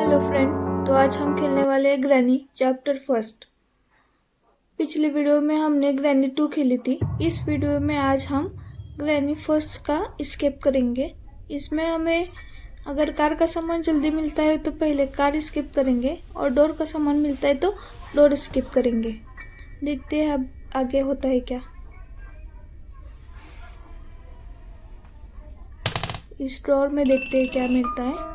Hello friend. तो आज हम खेलने वाले हैं ग्रैनी चैप्टर फर्स्ट। पिछली वीडियो में हमने ग्रैनी 2 खेली थी। इस वीडियो में आज हम ग्रैनी फर्स्ट का स्केप करेंगे। इसमें हमें अगर कार का सामान जल्दी मिलता है तो पहले कार स्किप करेंगे और डोर का सामान मिलता है तो डोर स्किप करेंगे। देखते हैं अब आगे होता है क्या। इस ड्रॉर में देखते हैं क्या मिलता है।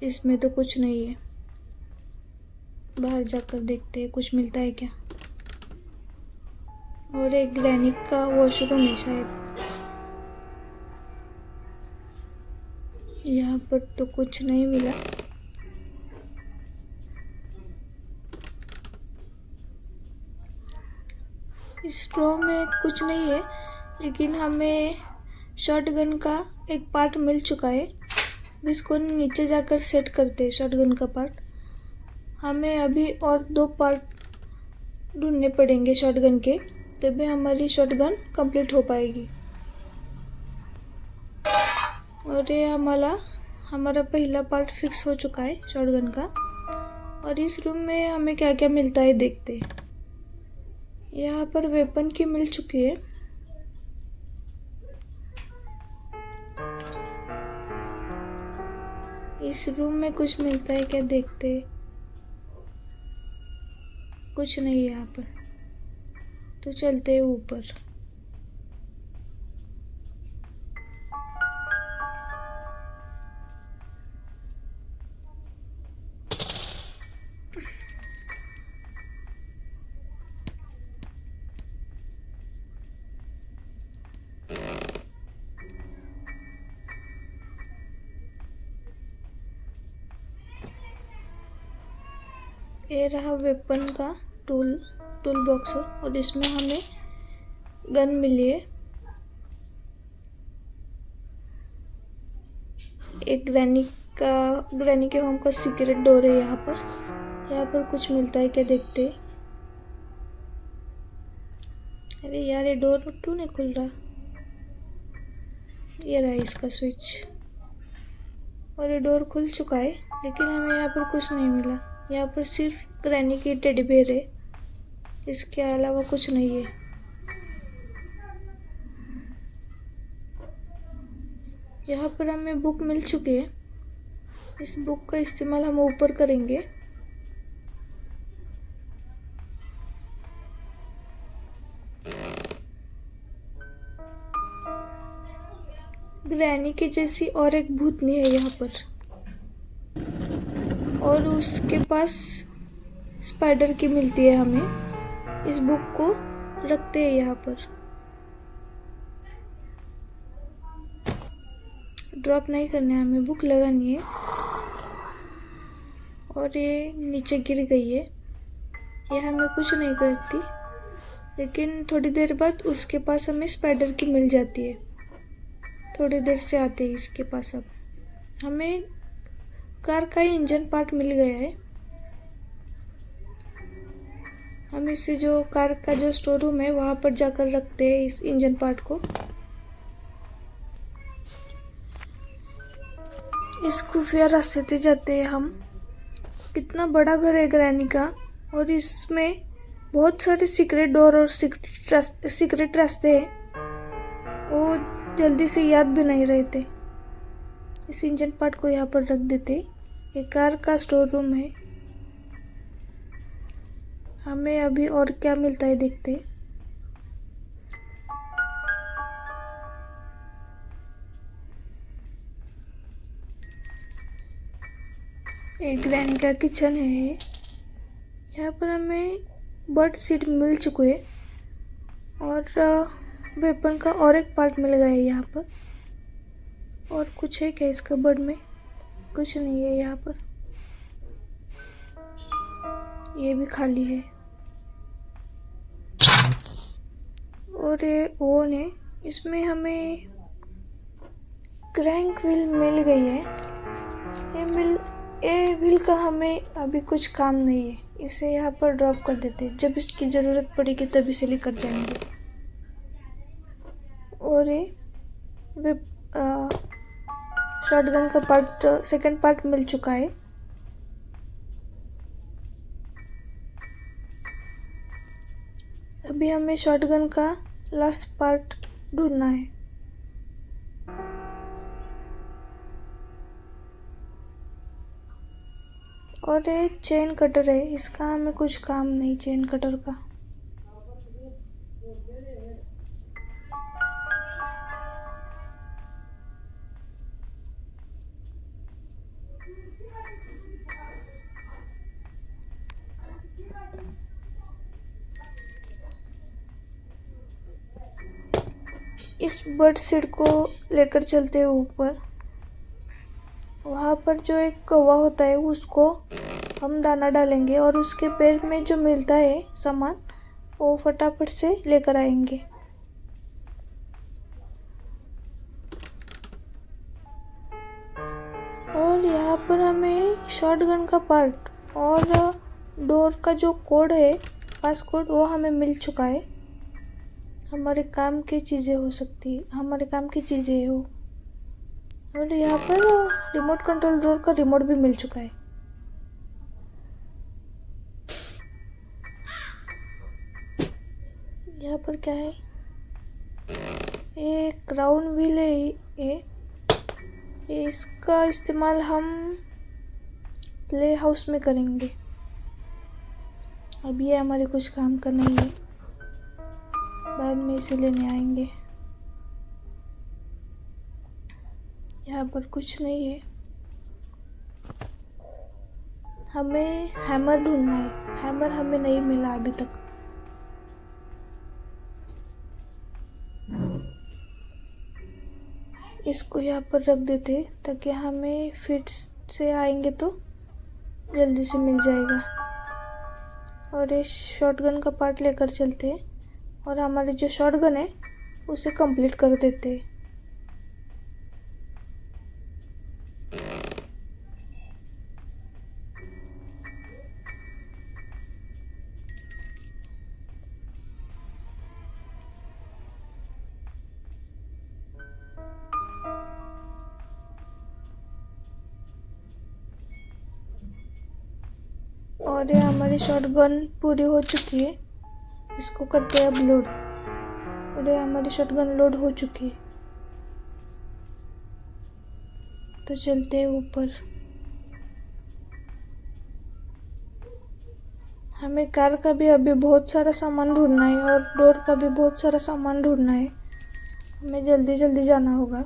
इसमें तो कुछ नहीं है, बाहर जाकर देखते हैं कुछ मिलता है क्या। और एक ग्रैनी का वॉशरूम है शायद। यहाँ पर तो कुछ नहीं मिला। इस ड्रॉ में कुछ नहीं है, लेकिन हमें शॉटगन का एक पार्ट मिल चुका है। इसको नीचे जाकर सेट करते हैं शॉटगन का पार्ट। हमें अभी और 2 पार्ट ढूंढने पड़ेंगे शॉटगन के, तभी हमारी शॉटगन कंप्लीट हो पाएगी। और ये हमारा पहला पार्ट फिक्स हो चुका है शॉटगन का। और इस रूम में हमें क्या क्या मिलता है देखते हैं। यहाँ पर वेपन की मिल चुकी है। इस रूम में कुछ मिलता है क्या देखते हैं। कुछ नहीं है यहाँ पर, तो चलते हैं ऊपर। ये रहा वेपन का टूल बॉक्स है और इसमें हमें गन मिली है। एक ग्रैनी के होम का सीक्रेट डोर है। यहाँ पर कुछ मिलता है क्या देखते हैं। अरे यार, ये डोर क्यों नहीं खुल रहा। ये रहा इसका स्विच और ये डोर खुल चुका है, लेकिन हमें यहाँ पर कुछ नहीं मिला। यहाँ पर सिर्फ ग्रैनी की टेडी बेयर है, इसके अलावा कुछ नहीं है। यहाँ पर हमें बुक मिल चुकी है। इस बुक का इस्तेमाल हम ऊपर करेंगे। ग्रैनी के जैसी और एक भूतनी है यहाँ पर, और उसके पास स्पाइडर की मिलती है हमें। इस बुक को रखते हैं यहाँ पर। ड्रॉप नहीं करना है, हमें बुक लगानी है। और ये नीचे गिर गई है। ये हमें कुछ नहीं करती, लेकिन थोड़ी देर बाद उसके पास हमें स्पाइडर की मिल जाती है। थोड़ी देर से आते हैं इसके पास। अब हमें कार का इंजन पार्ट मिल गया है। हम इसे जो कार का जो स्टोर रूम है वहाँ पर जाकर रखते हैं इस इंजन पार्ट को। इस खुफिया रास्ते से जाते हैं हम। कितना बड़ा घर है ग्रैनी का, और इसमें बहुत सारे सीक्रेट डोर और सीक्रेट रास्ते हैं। वो जल्दी से याद भी नहीं रहते। इस इंजन पार्ट को यहाँ पर रख देते। ये कार का स्टोर रूम है। हमें अभी और क्या मिलता है देखते। एक ग्रैनी का किचन है। यहाँ पर हमें बर्ड सीड मिल चुके हैं और वेपन का और एक पार्ट मिल गया है यहाँ पर। और कुछ है क्या इस कबर्ड में? कुछ नहीं है यहाँ पर। ये भी खाली है। और ये ओवन है, इसमें हमें क्रैंक व्हील मिल गई है। ये व्हील का हमें अभी कुछ काम नहीं है, इसे यहाँ पर ड्रॉप कर देते। जब इसकी ज़रूरत पड़ेगी तब इसे लेकर जाएंगे। और ये शॉटगन का पार्ट सेकंड पार्ट मिल चुका है। अभी हमें शॉटगन का लास्ट पार्ट ढूंढना है। और ये चेन कटर है, इसका हमें कुछ काम नहीं चेन कटर का। इस बर्ड सीड को लेकर चलते हैं ऊपर। वहाँ पर जो एक कौवा होता है उसको हम दाना डालेंगे और उसके पैर में जो मिलता है सामान वो फटाफट से लेकर आएंगे। और यहाँ पर हमें शॉटगन का पार्ट और डोर का जो कोड है पासकोड वो हमें मिल चुका है। हमारे काम की चीज़ें हो सकती है, हमारे काम की चीज़ें है वो। और यहाँ पर रिमोट कंट्रोल डोर का रिमोट भी मिल चुका है। यहाँ पर क्या है, ये क्राउन व्हील है ये इसका इस्तेमाल हम प्ले हाउस में करेंगे। अब ये हमारे कुछ काम का नहीं है, बाद में इसे लेने आएंगे। यहाँ पर कुछ नहीं है। हमें हैमर ढूंढना है, हैमर हमें नहीं मिला अभी तक। इसको यहाँ पर रख देते ताकि हमें फिर से आएंगे तो जल्दी से मिल जाएगा। और इस शॉटगन का पार्ट लेकर चलते हैं और हमारी जो शॉटगन है उसे कंप्लीट कर देते हैं। और ये हमारी शॉटगन पूरी हो चुकी है, इसको करते हैं अब लोड। और ये हमारी शॉटगन लोड हो चुकी है, तो चलते हैं ऊपर। हमें कार का भी अभी बहुत सारा सामान ढूंढना है और डोर का भी बहुत सारा सामान ढूंढना है। हमें जल्दी जल्दी जाना होगा।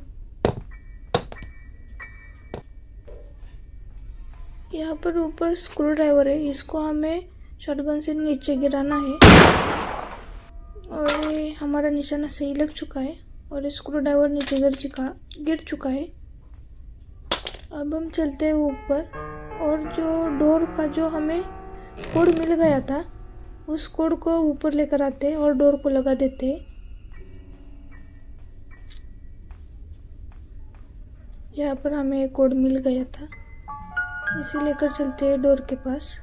यहाँ पर ऊपर स्क्रू ड्राइवर है, इसको हमें शॉटगन से नीचे गिराना है। और ये हमारा निशाना सही लग चुका है और स्क्रू ड्राइवर नीचे गिर चुका है। अब हम चलते हैं ऊपर और जो डोर का जो हमें कोड मिल गया था उस कोड को ऊपर लेकर आते और डोर को लगा देते। यहाँ पर हमें एक कोड मिल गया था, इसे लेकर चलते हैं डोर के पास।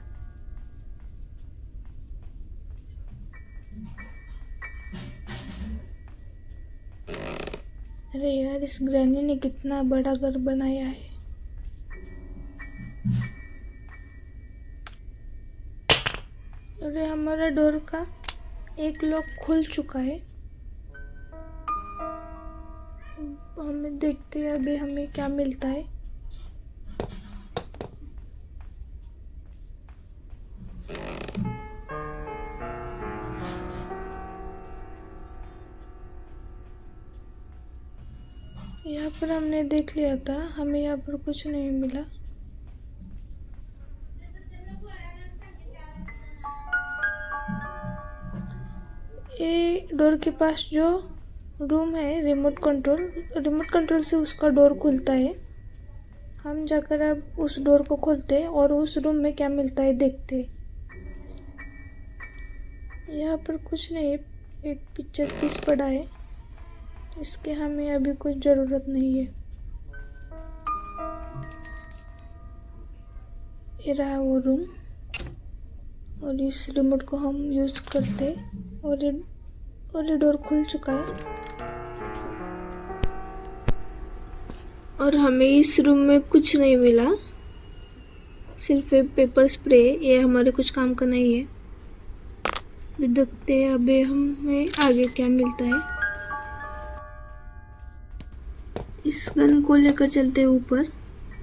अरे यार, इस ग्रैनी ने कितना बड़ा घर बनाया है। अरे हमारा डोर का एक लॉक खुल चुका है। हमें देखते हैं अभी हमें क्या मिलता है। यहाँ पर हमने देख लिया था, हमें यहाँ पर कुछ नहीं मिला। ये डोर के पास जो रूम है रिमोट कंट्रोल से उसका डोर खुलता है। हम जाकर अब उस डोर को खोलते हैं और उस रूम में क्या मिलता है देखते हैं। यहाँ पर कुछ नहीं, एक पिक्चर पीस पड़ा है, इसके हमें अभी कुछ ज़रूरत नहीं है। ये रहा वो रूम और इस रिमोट को हम यूज़ करते और ये डोर खुल चुका है। और हमें इस रूम में कुछ नहीं मिला, सिर्फ एक पेपर स्प्रे। ये हमारे कुछ काम का नहीं है। देखते हैं अभी हमें आगे क्या मिलता है। इस गन को लेकर चलते हैं ऊपर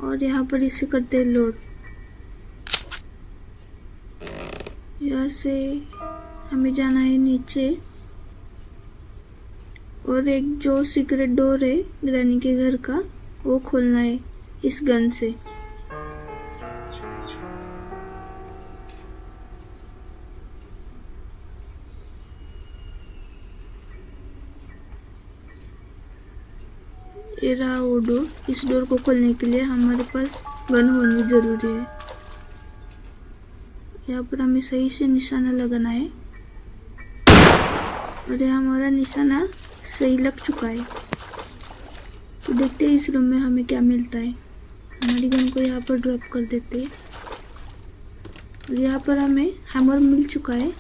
और यहाँ पर इसे करते हैं लोड। यहाँ से हमें जाना है नीचे और एक जो सीक्रेट डोर है ग्रैनी के घर का वो खोलना है इस गन से। ये रहा वो डोर। इस डोर को खोलने के लिए हमारे पास गन होनी जरूरी है। यहाँ पर हमें सही से निशाना लगाना है और ये हमारा निशाना सही लग चुका है। तो देखते हैं इस रूम में हमें क्या मिलता है। हमारी गन को यहाँ पर ड्रॉप कर देते हैं और यहाँ पर हमें हैमर मिल चुका है।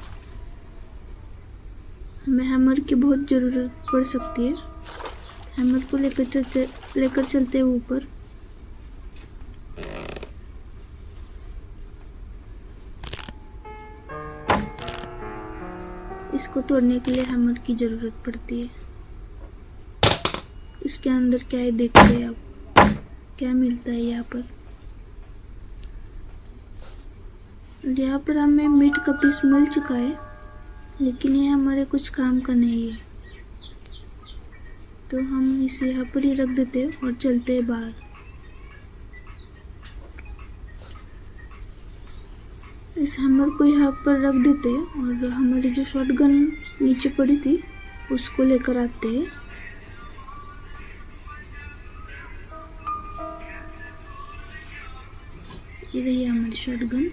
हमें हैमर की बहुत ज़रूरत पड़ सकती है। हैमर को लेकर चलते हैं ऊपर। इसको तोड़ने के लिए हैमर की ज़रूरत पड़ती है। इसके अंदर क्या है देखते हैं अब क्या मिलता है यहाँ पर। यहाँ पर हमें मीट का पीस मिल चुका है, लेकिन ये हमारे कुछ काम का नहीं है, तो हम इसे यहाँ पर ही रख देते हैं और चलते हैं बाहर। इस हैमर को यहाँ पर रख देते हैं और हमारी जो शॉटगन नीचे पड़ी थी उसको लेकर आते हैं। ये रही हमारी शॉटगन।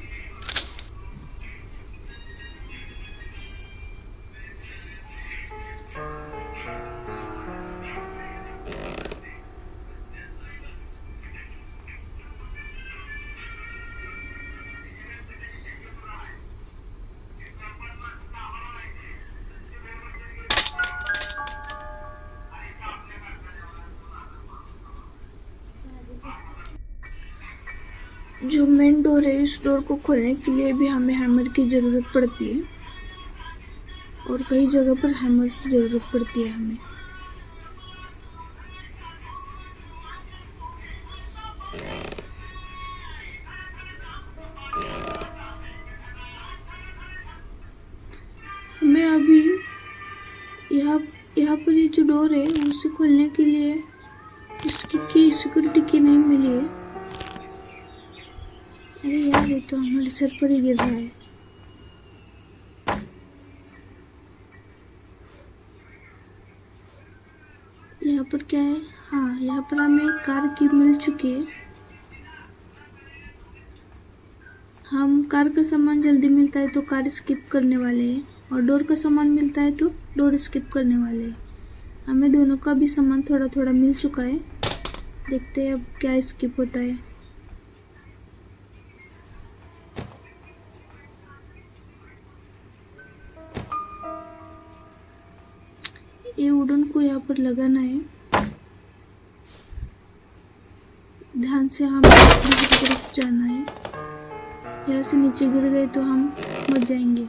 जो मेन डोर है इस डोर को खोलने के लिए भी हमें हैमर की ज़रूरत पड़ती है और कई जगह पर हैमर की ज़रूरत पड़ती है हमें। हमें अभी यहाँ पर ये जो डोर है उसे खोलने के लिए इसकी सिक्योरिटी की नहीं मिली है। अरे यार ये तो हमारे सर पर ही गिर रहा है। यहाँ पर क्या है? हाँ, यहाँ पर हमें कार की मिल चुकी है। हम कार का सामान जल्दी मिलता है तो कार स्किप करने वाले हैं और डोर का सामान मिलता है तो डोर स्किप करने वाले हैं। हमें दोनों का भी सामान थोड़ा थोड़ा मिल चुका है। देखते हैं अब क्या स्किप होता है। ये वुडन को यहाँ पर लगाना है। ध्यान से हमें दूसरी तरफ जाना है। यहाँ से नीचे गिर गए तो हम मर जाएंगे।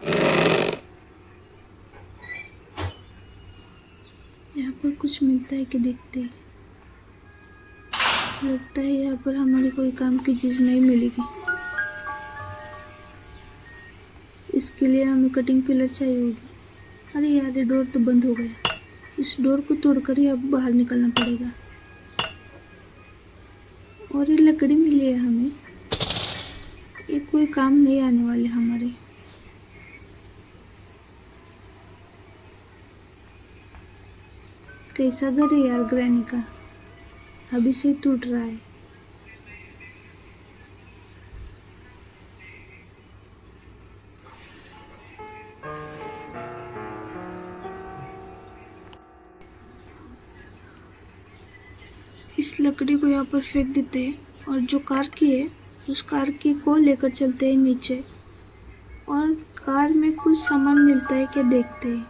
यहाँ पर कुछ मिलता है कि देखते हैं। लगता है यहाँ पर हमारी कोई काम की चीज़ नहीं मिलेगी। इसके लिए हमें कटिंग पिलर चाहिए होगी। अरे यार ये डोर तो बंद हो गया। इस डोर को तोड़कर ही अब बाहर निकलना पड़ेगा। और ये लकड़ी मिली है हमें, ये कोई काम नहीं आने वाले हमारे। कैसा घर है यार ग्रैनी का, अभी से टूट रहा है। इस लकड़ी को यहाँ पर फेंक देते हैं और जो कार की है उस कार की को लेकर चलते हैं नीचे और कार में कुछ सामान मिलता है क्या देखते हैं।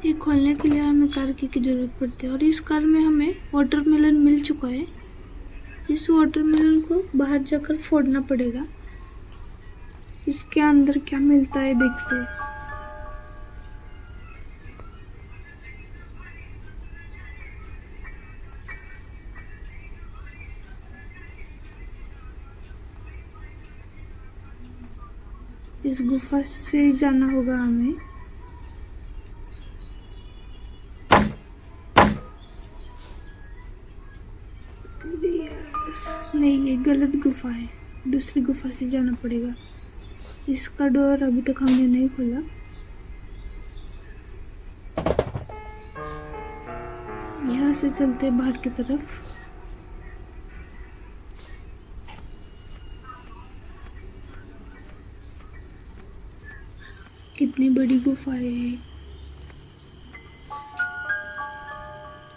ये खोलने के लिए हमें कार की ज़रूरत पड़ती है और इस कार में हमें वाटरमेलन मिल चुका है। इस वाटरमेलन को बाहर जाकर फोड़ना पड़ेगा। इसके अंदर क्या मिलता है देखते हैं। इस गुफा से जाना होगा हमें। नहीं, ये गलत गुफा है, दूसरी गुफा से जाना पड़ेगा। इसका डोर अभी तक हमने नहीं खोला। यहाँ से चलते हैं बाहर की तरफ। कितनी बड़ी गुफा है।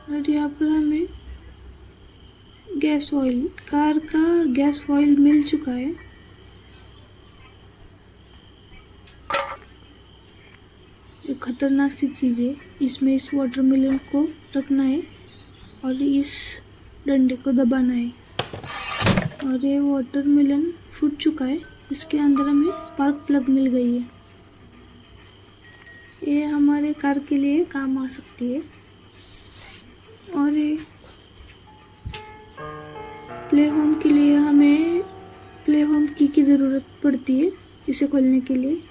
और यहाँ पर हमें गैस ऑयल, कार का गैस ऑयल मिल चुका है। ये खतरनाक सी चीज़ है। इसमें इस वाटरमेलन को रखना है और इस डंडे को दबाना है और ये वाटरमेलन फूट चुका है। इसके अंदर हमें स्पार्क प्लग मिल गई है। ये हमारे कार के लिए काम आ सकती है। और ये प्ले होम के लिए हमें प्ले होम की ज़रूरत पड़ती है इसे खोलने के लिए।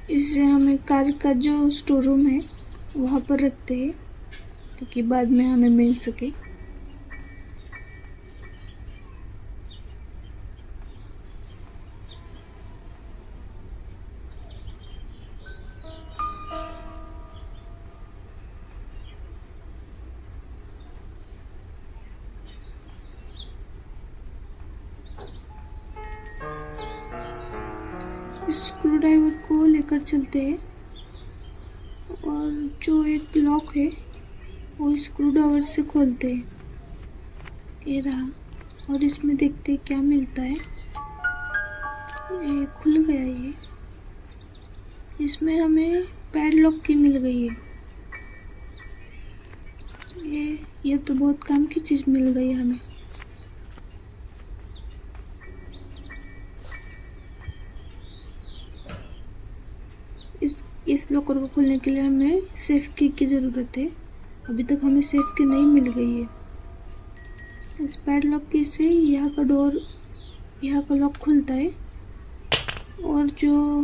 इसे हमें कार का जो स्टोर रूम है वहाँ पर रखते हैं ताकि बाद में हमें मिल सके। स्क्रू ड्राइवर को लेकर चलते हैं और जो एक लॉक है वो स्क्रू ड्राइवर से खोलते हैं। ये रहा और इसमें देखते हैं क्या मिलता है। ये खुल गया। ये इसमें हमें पैडलॉक की मिल गई है। ये तो बहुत काम की चीज़ मिल गई हमें। इस लॉकर को खोलने के लिए हमें सेफ की ज़रूरत है। अभी तक हमें सेफ की नहीं मिल गई है। इस पैडलॉक की से यहाँ का डोर, यहाँ का लॉक खुलता है और जो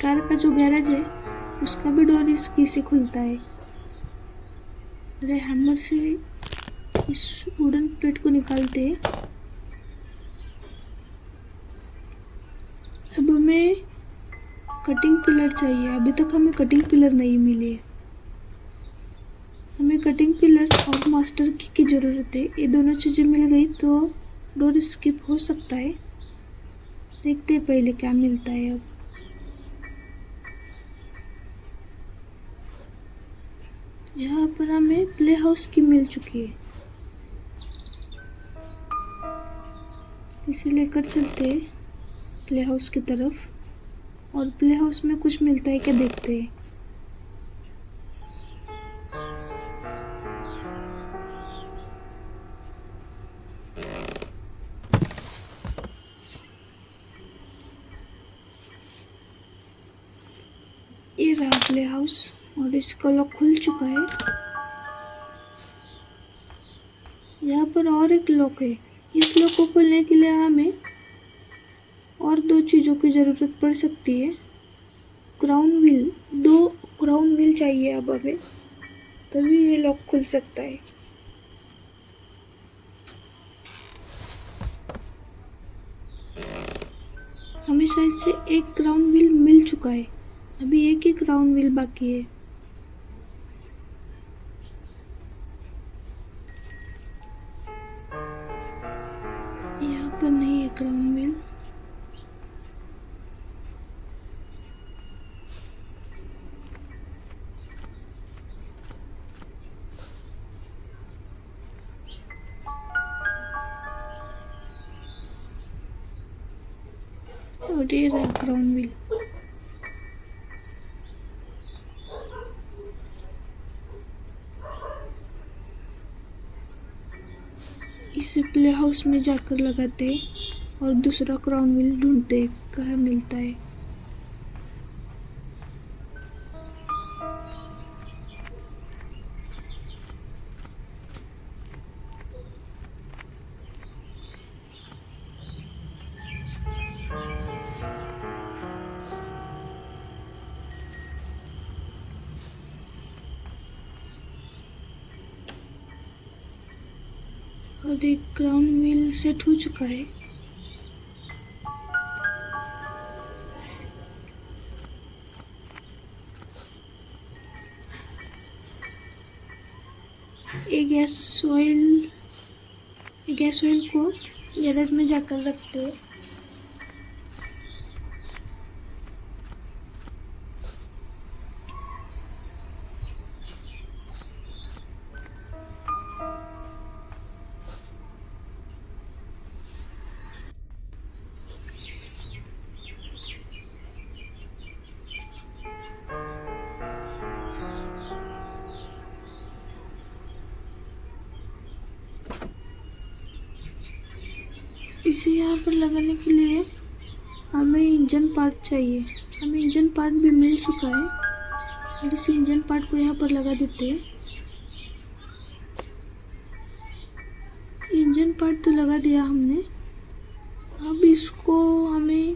कार का जो गैराज है उसका भी डोर इस की से खुलता है। अरे हैमर से इस वुडन प्लेट को निकालते हैं। अब हमें कटिंग पिलर चाहिए। अभी तक हमें कटिंग पिलर नहीं मिली है। हमें कटिंग पिलर और मास्टर की ज़रूरत है। ये दोनों चीज़ें मिल गई तो डोर स्किप हो सकता है। देखते हैं पहले क्या मिलता है। अब यहाँ पर हमें प्ले हाउस की मिल चुकी है। इसे लेकर चलते हैं प्ले हाउस की तरफ और प्ले हाउस में कुछ मिलता है क्या देखते हैं। ये रहा प्ले हाउस और इसका लॉक खुल चुका है। यहाँ पर और एक लॉक है। इस लॉक को खोलने के लिए हमें और दो चीज़ों की ज़रूरत पड़ सकती है। क्राउन व्हील, 2 क्राउन व्हील चाहिए अब हमें, तभी ये लॉक खुल सकता है। हमें शायद से एक क्राउन व्हील मिल चुका है। अभी एक ही क्राउन व्हील बाकी है। यहाँ पर नहीं है क्राउन व्हील। और ये रहा क्राउन व्हील। इसे प्ले हाउस में जाकर लगाते और दूसरा क्राउन व्हील ढूंढते कहाँ मिलता है। और एक क्राउन व्हील सेट हो चुका है। ये गैस ऑयल को गैरेज में जाकर रखते हैं। इसे यहाँ पर लगाने के लिए हमें इंजन पार्ट चाहिए। हमें इंजन पार्ट भी मिल चुका है और इस इंजन पार्ट को यहाँ पर लगा देते हैं। इंजन पार्ट तो लगा दिया हमने। अब इसको हमें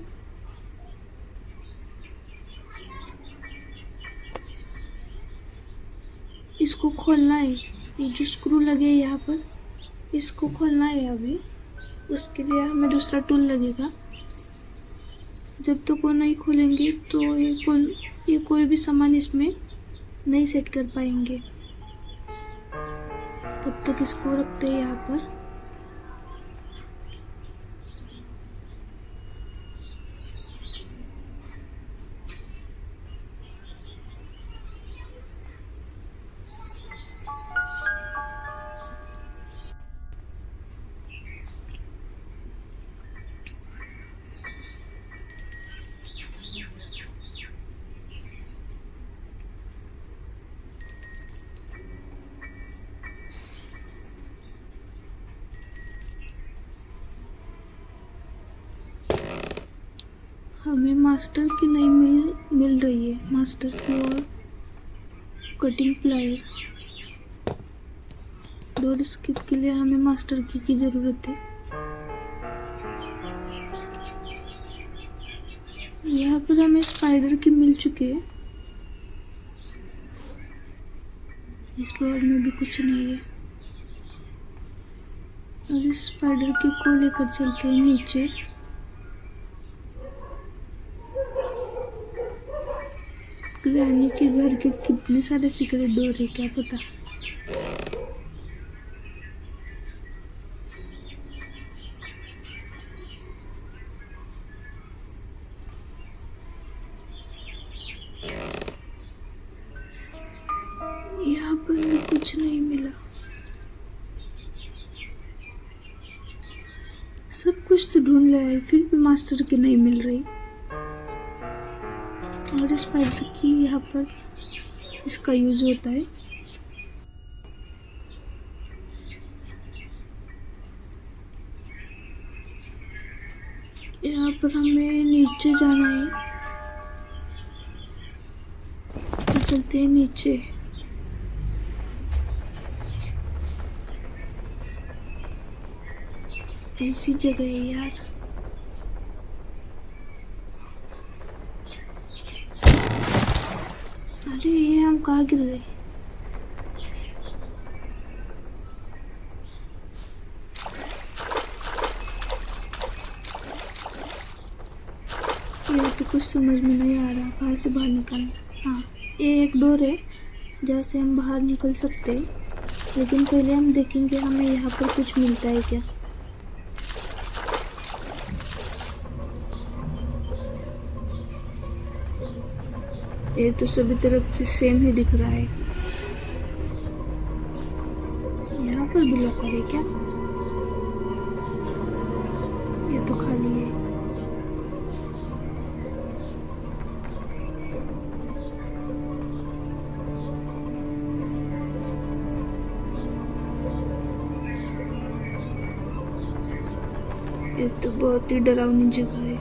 इसको खोलना है। ये जो स्क्रू लगे यहाँ पर इसको खोलना है। अभी उसके लिए हमें दूसरा टूल लगेगा। जब तक वो नहीं खोलेंगे तो ये कोई भी सामान इसमें नहीं सेट कर पाएंगे। तब तक इसको रखते हैं यहाँ पर। हमें मास्टर की नहीं मिल रही है। मास्टर की और कटिंग प्लायर। डोर स्किप के लिए हमें मास्टर की ज़रूरत है। यहाँ पर हमें स्पाइडर की मिल चुकी है। इस ड्रॉअर में भी कुछ नहीं है। और इस स्पाइडर की को लेकर चलते हैं नीचे। ग्रैनी के घर के कितने सारे सीक्रेट डोर है क्या पता। यहाँ पर भी कुछ नहीं मिला। सब कुछ तो ढूंढ लिया है फिर भी मास्टर की नहीं मिल रही। और स्पाइडर की यहाँ पर इसका यूज होता है। यहाँ पर हमें नीचे जाना है तो चलते हैं नीचे। ऐसी जगह है यार। अरे ये हम कहाँ गिर गए। ये तो कुछ समझ में नहीं आ रहा कहाँ से बाहर निकलना। हाँ ये एक डोर है जहाँ से हम बाहर निकल सकते हैं। लेकिन पहले हम देखेंगे हमें यहाँ पर कुछ मिलता है क्या। ये तो सभी तरफ से सेम ही दिख रहा है। यहाँ पर भी लॉकर है क्या। ये तो खाली है। ये तो बहुत ही डरावनी जगह है।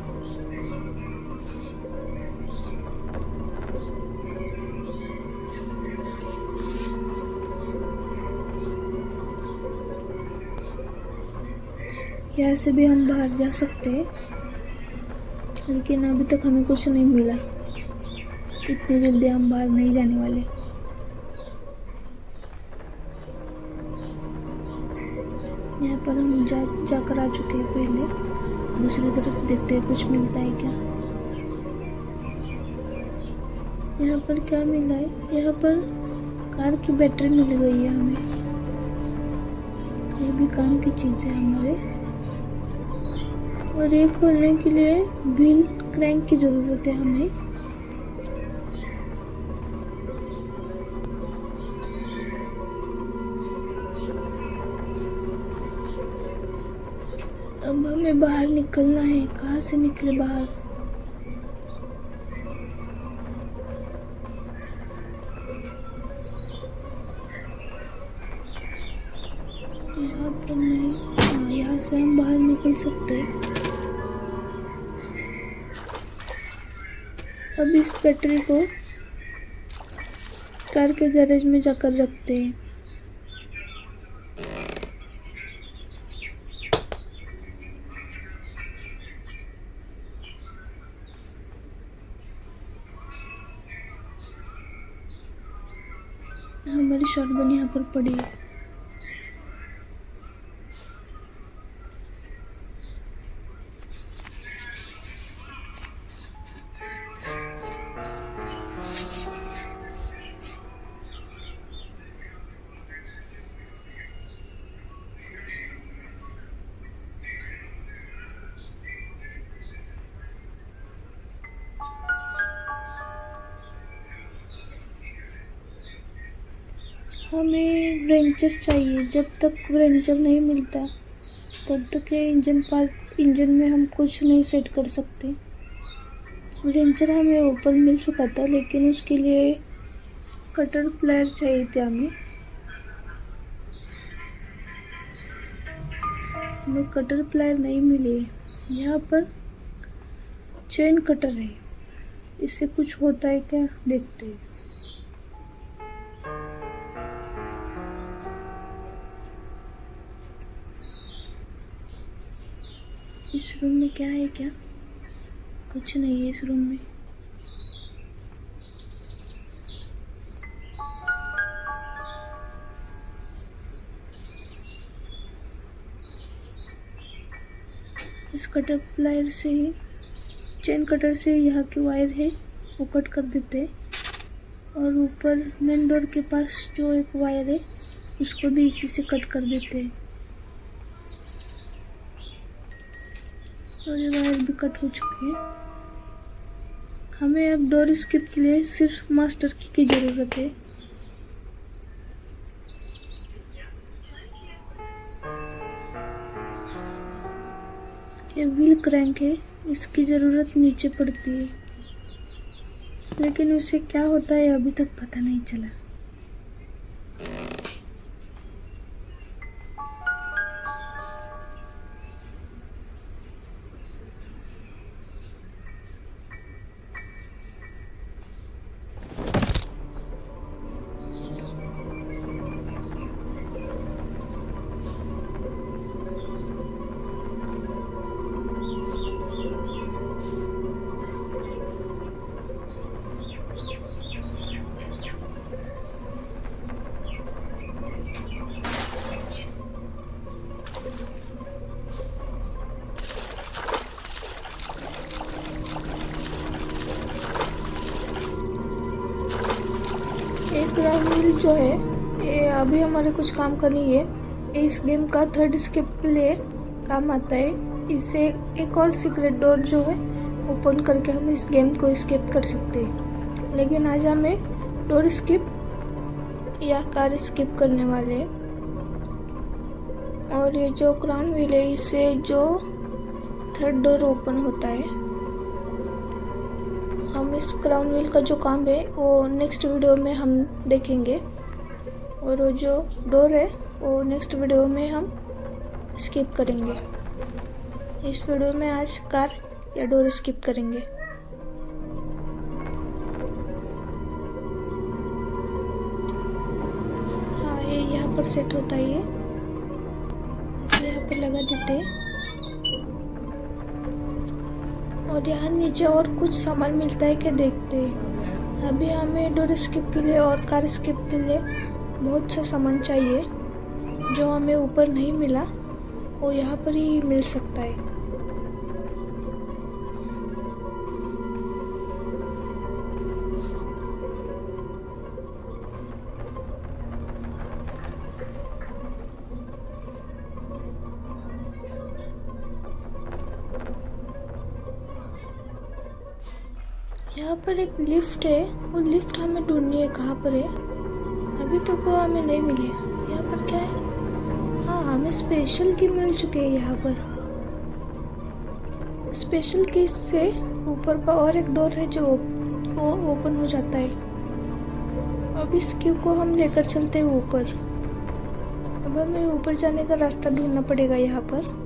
यहाँ से भी हम बाहर जा सकते हैं, लेकिन अभी तक हमें कुछ नहीं मिला। इतनी जल्दी हम बाहर नहीं जाने वाले। यहाँ पर हम जाकर आ चुके हैं पहले। दूसरी तरफ देखते हैं कुछ मिलता है क्या। यहाँ पर क्या मिला है? यहाँ पर कार की बैटरी मिल गई है हमें। ये भी काम की चीज़ है हमारे। और ये खोलने के लिए व्हील क्रैंक की ज़रूरत है हमें। अब हमें बाहर निकलना है। कहाँ से निकले बाहर? यहाँ पर नहीं। हाँ, यहाँ से हम बाहर निकल सकते हैं। अब इस बैटरी को कार के गैरेज में जाकर रखते हैं। हमारी शॉटगन यहाँ पर पड़ी है। हमें रेंचर चाहिए। जब तक रेंचर नहीं मिलता तब तक ये इंजन में हम कुछ नहीं सेट कर सकते। रेंचर हमें ऊपर मिल चुका था, लेकिन उसके लिए कटर प्लायर चाहिए थे हमें कटर प्लायर नहीं मिले। यहाँ पर चेन कटर है। इससे कुछ होता है क्या, देखते हैं। इस रूम में क्या है? क्या कुछ नहीं है इस रूम में। इस कटर प्लायर से ही, चेन कटर से यहाँ की वायर है वो कट कर देते हैं। और ऊपर मेन डोर के पास जो एक वायर है उसको भी इसी से कट कर देते हैं। और ये वायर भी कट हो चुकी है। हमें अब डोर स्किप के लिए सिर्फ मास्टर की ज़रूरत है। ये व्हील क्रैंक है, इसकी ज़रूरत नीचे पड़ती है, लेकिन उससे क्या होता है अभी तक पता नहीं चला। ग्राउंड व्हील जो है ये अभी हमारे कुछ काम का नहीं है। इस गेम का थर्ड स्केप के लिए काम आता है। इससे एक और सीक्रेट डोर जो है ओपन करके हम इस गेम को स्केप कर सकते हैं। लेकिन आज हमें डोर स्किप या कार स्किप करने वाले हैं। और ये जो क्राउन व्हील है इससे जो थर्ड डोर ओपन होता है। हम इस क्राउन व्हील का जो काम है वो नेक्स्ट वीडियो में हम देखेंगे, और वो जो डोर है वो नेक्स्ट वीडियो में हम स्किप करेंगे। इस वीडियो में आज कार या डोर स्किप करेंगे। हाँ, ये यहाँ पर सेट होता है, ये इसे यहाँ पर लगा देते हैं। और यहाँ नीचे और कुछ सामान मिलता है क्या देखते हैं। अभी हमें डोर स्किप के लिए और कार स्किप के लिए बहुत सा सामान चाहिए जो हमें ऊपर नहीं मिला, वो यहाँ पर ही मिल सकता है। यहाँ पर एक लिफ्ट है, वो लिफ्ट हमें ढूंढनी है कहाँ पर है, अभी तक वो हमें नहीं मिली। यहाँ पर क्या है? हाँ, हमें स्पेशल की मिल चुके हैं। यहाँ पर स्पेशल की से ऊपर का और एक डोर है जो वो ओपन हो जाता है। अब इस क्यू को हम लेकर चलते हैं ऊपर। अब हमें ऊपर जाने का रास्ता ढूंढना पड़ेगा। यहाँ पर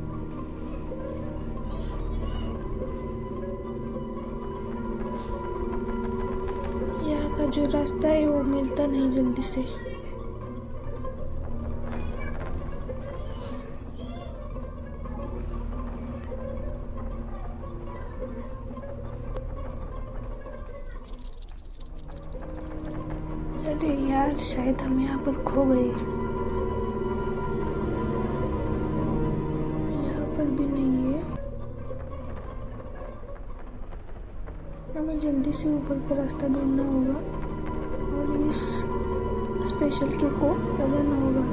यहाँ का जो रास्ता है वो मिलता नहीं जल्दी से। अरे यार, शायद हम यहाँ पर खो गए। यहाँ पर भी नहीं है। हमें जल्दी से ऊपर का रास्ता ढूंढना होगा और इस स्पेशल क्यू को लगाना होगा।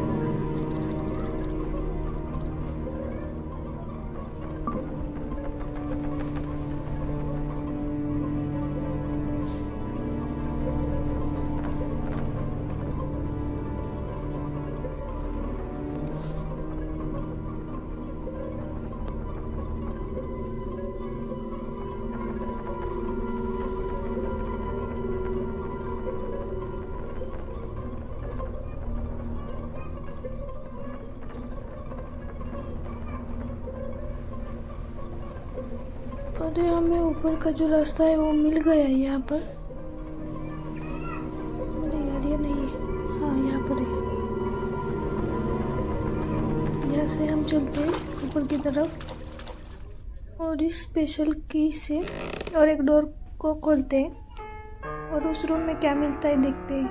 अरे हमें ऊपर का जो रास्ता है वो मिल गया है यहाँ पर। अरे यार, ये नहीं है। हाँ, यहाँ पर है। यहाँ से हम चलते हैं ऊपर की तरफ और इस स्पेशल की से और एक डोर को खोलते हैं और उस रूम में क्या मिलता है देखते हैं।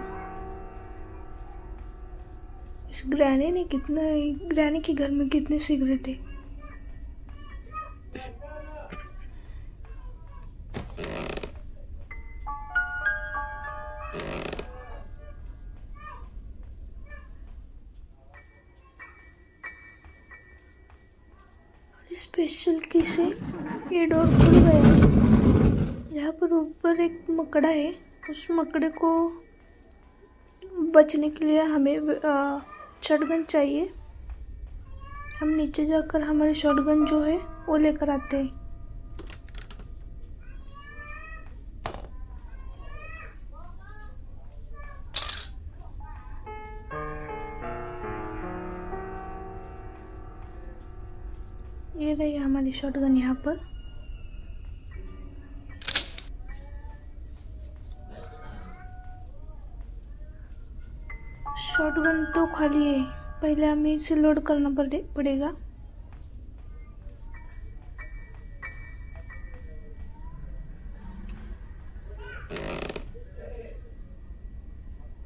इस ग्रैनी के घर में कितने सिगरेट है। स्पेशल की से ये डोर खुल गया। यहाँ पर ऊपर एक मकड़ा है, उस मकड़े को बचने के लिए हमें शॉटगन चाहिए। हम नीचे जाकर हमारी शॉटगन जो है वो लेकर आते हैं। ये रही हमारी शॉटगन यहाँ पर। शॉटगन तो खाली है, पहले हमें इसे लोड करना पड़ेगा।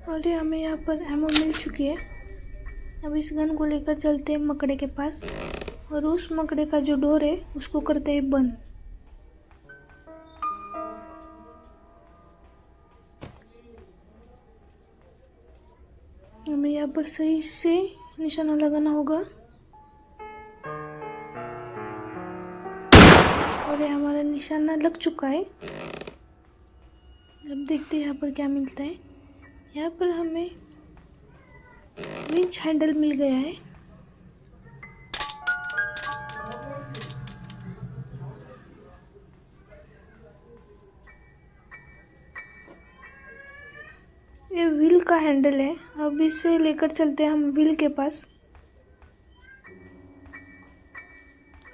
और हमें यहाँ पर एमो मिल चुकी है। अब इस गन को लेकर चलते हैं मकड़े के पास और उस मकड़े का जो डोर है उसको करते हैं बंद। हमें यहाँ पर सही से निशाना लगाना होगा और ये हमारा निशाना लग चुका है। अब देखते हैं यहाँ पर क्या मिलता है। यहाँ पर हमें विंच हैंडल मिल गया है। ये व्हील का हैंडल है। अब इसे लेकर चलते हैं हम व्हील के पास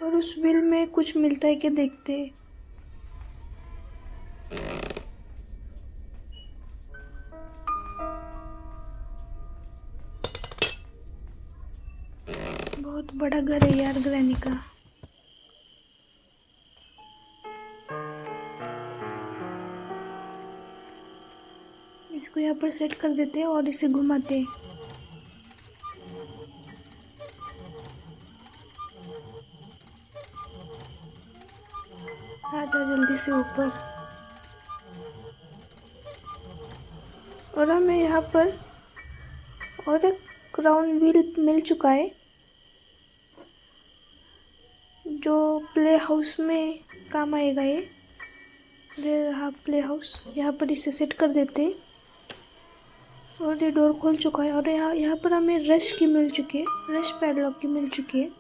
और उस बिल में कुछ मिलता है क्या देखते हैं। बहुत बड़ा घर है यार ग्रैनी का। इसको यहाँ पर सेट कर देते हैं और इसे घुमाते हैं। आ जाओ जल्दी से ऊपर। और हमें यहाँ पर और एक क्राउन व्हील मिल चुका है जो प्ले हाउस में काम आएगा। ये रहा प्ले हाउस। यहाँ पर इसे सेट कर देते हैं और ये डोर खोल चुका है। और यहाँ पर हमें रश की मिल चुकी है, रश पैडलॉक की मिल चुकी है।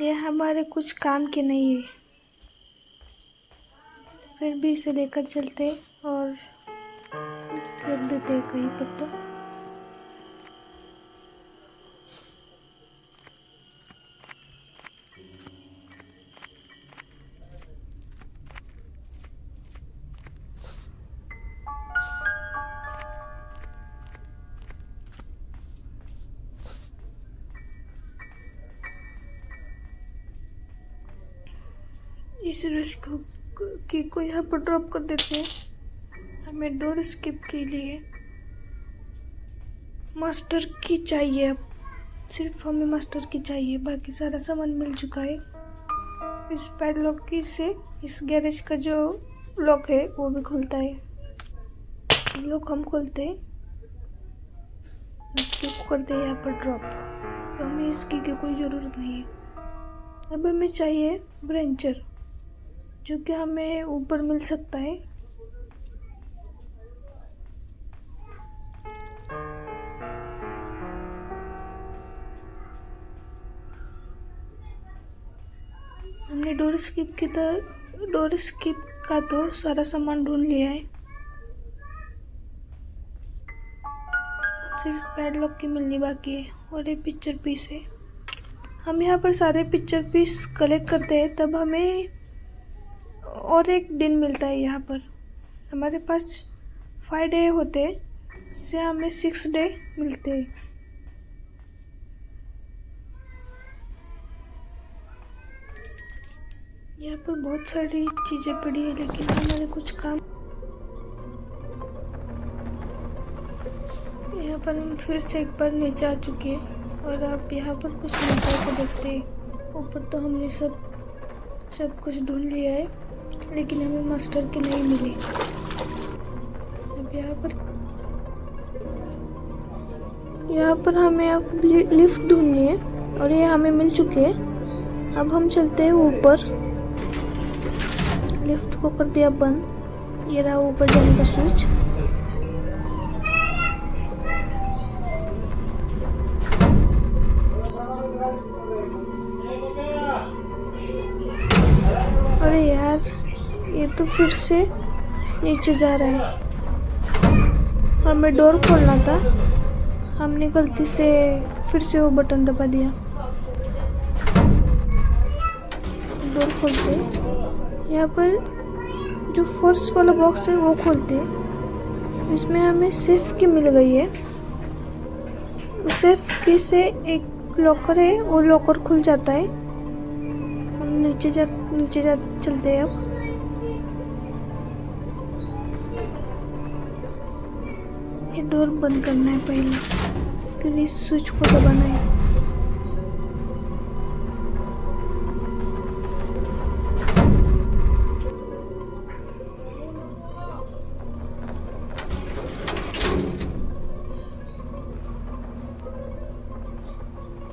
ये हमारे कुछ काम के नहीं है, फिर भी इसे लेकर चलते और रख देते हैं कहीं पर। तो इस रश को यहाँ पर ड्रॉप कर देते हैं। हमें डोर स्किप के लिए मास्टर की चाहिए। अब सिर्फ हमें मास्टर की चाहिए, बाकी सारा सामान मिल चुका है। इस पैडलॉक की से इस गैरेज का जो लॉक है वो भी खुलता है। लॉक हम खोलते हैं, स्किप करते हैं यहाँ पर ड्रॉप। तो हमें इसकी की कोई ज़रूरत नहीं है। अब हमें चाहिए ब्रेंचर, जो कि हमें ऊपर मिल सकता है। हमने डोर स्किप का तो सारा सामान ढूंढ लिया है, सिर्फ पैडलॉक की मिलनी बाकी है। और ये पिक्चर पीस है। हम यहाँ पर सारे पिक्चर पीस कलेक्ट करते हैं, तब हमें और एक दिन मिलता है। यहाँ पर हमारे पास 5 डे होते हैं, इससे हमें 6 डे मिलते हैं। यहाँ पर बहुत सारी चीज़ें पड़ी है, लेकिन हमारे कुछ काम। यहाँ पर हम फिर से एक बार नीचे आ चुके हैं और अब यहाँ पर कुछ मिलता है तो देखते हैं। ऊपर तो हमने सब कुछ ढूंढ लिया है, लेकिन हमें मास्टर की नहीं मिली। अब यहाँ पर हमें अब लिफ्ट ढूंढनी है और ये हमें मिल चुकी है। अब हम चलते हैं ऊपर। लिफ्ट को कर दिया बंद। ये रहा ऊपर जाने का स्विच। अरे यार, ये तो फिर से नीचे जा रहा है। हमें डोर खोलना था, हमने गलती से फिर से वो बटन दबा दिया। डोर खोलते, यहाँ पर जो फर्स्ट वाला बॉक्स है वो खोलते। इसमें हमें सेफ की मिल गई है। सेफ की से एक लॉकर है, वो लॉकर खुल जाता है। हम नीचे जा चलते हैं। अब ये डोर बंद करना है पहले, फिर इस स्विच को दबाना है।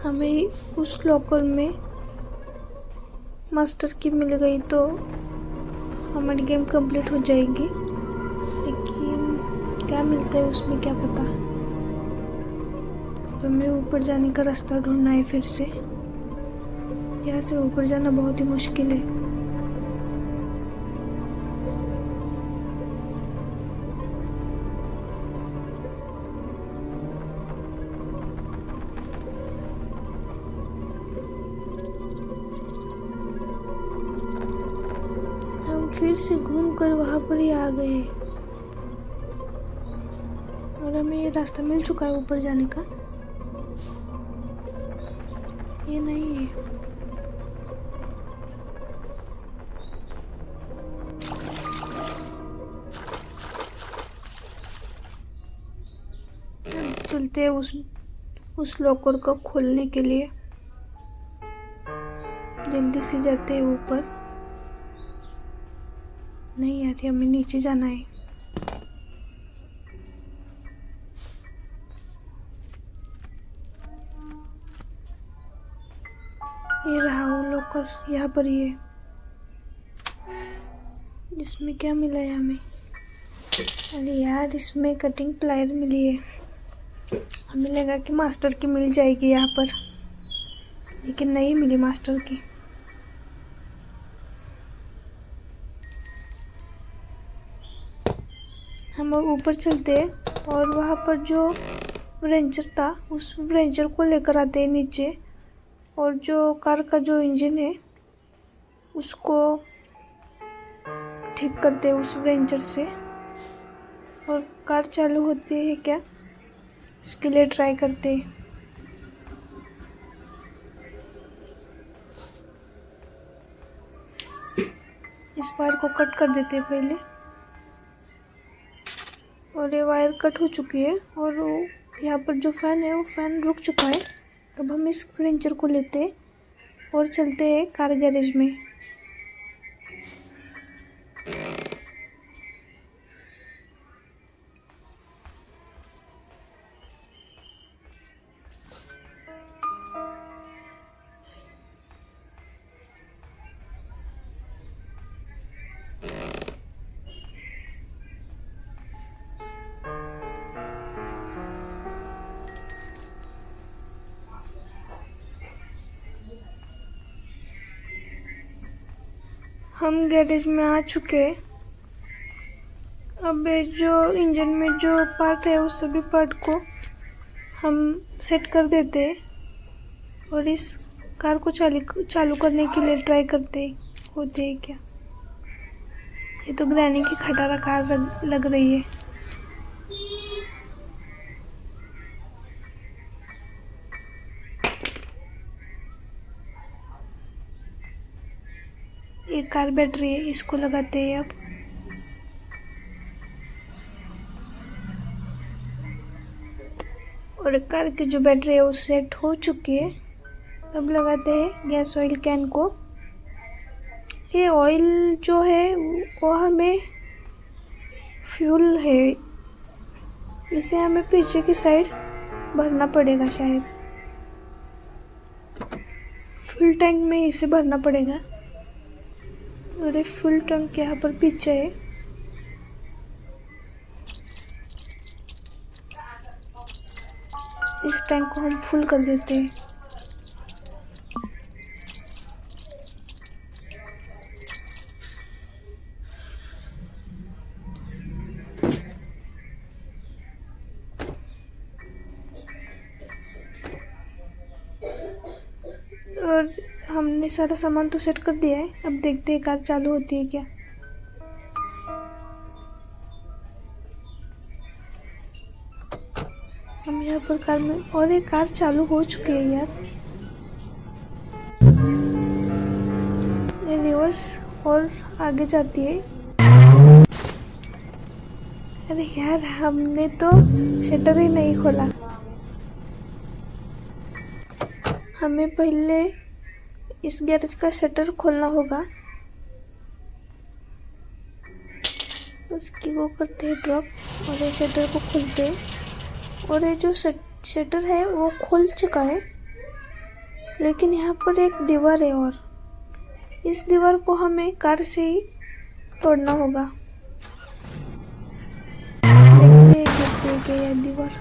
हमें उस लॉकर में मास्टर की मिल गई तो हमारी गेम कंप्लीट हो जाएगी, लेकिन क्या मिलता है उसमें क्या पता। तो हमें ऊपर जाने का रास्ता ढूंढना है फिर से। यहाँ से ऊपर जाना बहुत ही मुश्किल है। फिर से घूमकर वहां पर ही आ गए और हमें ये रास्ता मिल चुका है ऊपर जाने का। ये नहीं है। चलते हैं उस लॉकर को खोलने के लिए। जल्दी से जाते हैं ऊपर। नहीं यार, हमें नीचे जाना है। ये रहा वो लॉकर, यहाँ पर ही है। इसमें क्या मिला है हमें? अरे यार, इसमें कटिंग प्लायर मिली है। हमें लगा कि मास्टर की मिल जाएगी यहाँ पर, लेकिन नहीं मिली मास्टर की। हम अब ऊपर चलते हैं और वहाँ पर जो रेंजर था उस रेंजर को लेकर आते हैं नीचे, और जो कार का जो इंजन है उसको ठीक करते हैं उस रेंजर से। और कार चालू होती है क्या, इसके लिए ट्राई करते हैं। इस वायर को कट कर देते हैं पहले, और ये वायर कट हो चुकी है। और यहाँ पर जो फैन है वो फैन रुक चुका है। अब हम इस रेंजर को लेते हैं और चलते हैं कार गैरेज में। हम गैरेज में आ चुके हैं। अब जो इंजन में जो पार्ट है उस सभी पार्ट को हम सेट कर देते हैं और इस कार को चालू करने के लिए ट्राई करते होते हैं क्या। ये तो ग्रैनी की खटारा कार लग रही है। एक कार बैटरी है, इसको लगाते हैं अब। और कार की जो बैटरी है वो सेट हो चुकी है। अब लगाते हैं गैस ऑयल कैन को। ये ऑयल जो है वो हमें फ्यूल है, इसे हमें पीछे की साइड भरना पड़ेगा शायद। फुल टैंक में इसे भरना पड़ेगा। और फुल टैंक यहाँ पर पीछे है। इस टैंक को हम फुल कर देते हैं। और हमने सारा सामान तो सेट कर दिया है। अब देखते हैं कार चालू होती है क्या। हम यहाँ पर कार में, और एक कार चालू हो चुकी है यार। ये रिवर्स और आगे जाती है। अरे यार, हमने तो शटर ही नहीं खोला। हमें पहले इस गैरेज का शटर खोलना होगा। उसकी वो करते हैं ड्रॉप और ये शटर को खोलते हैं। और ये जो शटर है वो खुल चुका है, लेकिन यहाँ पर एक दीवार है और इस दीवार को हमें कार से ही तोड़ना होगा। देखते हैं क्या यह दीवार।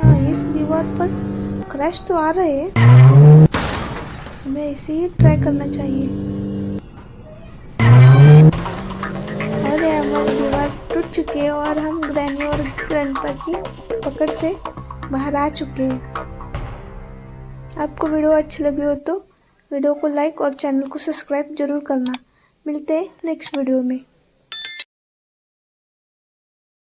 हाँ, इस दीवार पर क्रैश तो आ रहे हैं। हमें इसे ही ट्राई करना चाहिए। और हमारी दीवार टूट चुकी है और हम ग्रैनी और ग्रैंडपा की पकड़ से बाहर आ चुके हैं। आपको वीडियो अच्छी लगी हो तो वीडियो को लाइक और चैनल को सब्सक्राइब जरूर करना। मिलते हैं नेक्स्ट वीडियो में।